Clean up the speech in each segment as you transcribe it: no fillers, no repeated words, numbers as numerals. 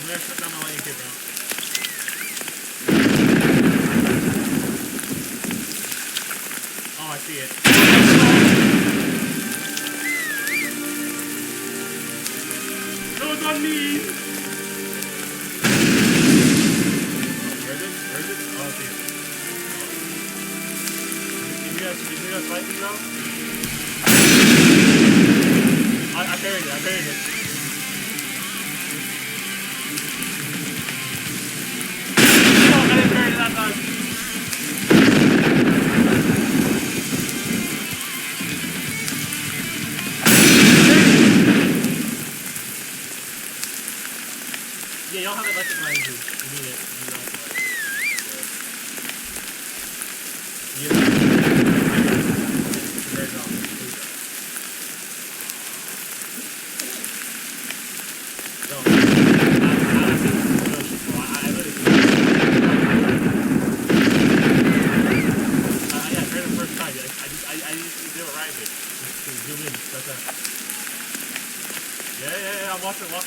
gonna shut down my lighting kit, bro. Oh, I see it. No, it's on me! Where is it? Where is it? Oh, I see it. Did you guys fight me, bro? I parried it, I parried it. Oh, I didn't parry it that time. Yeah, y'all have electric lighting too. You need it. You need it. There you go. Yo, I think this is really simple. I really think yeah, great the first time. I just do it right here. Just zoom in. That's that. Yeah, I'm watching, bro.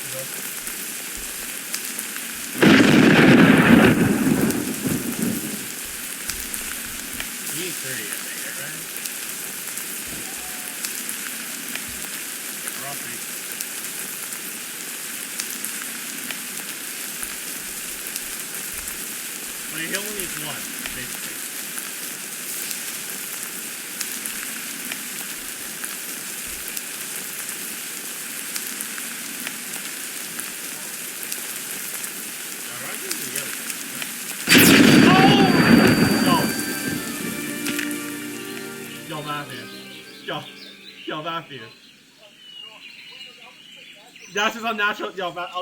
You need 30, I think, right? We're all three. Well, he only needs one, basically. Alright, this is the other thing. Yo, Matthew. Yo, Matthew. That's just unnatural. Yo, I'll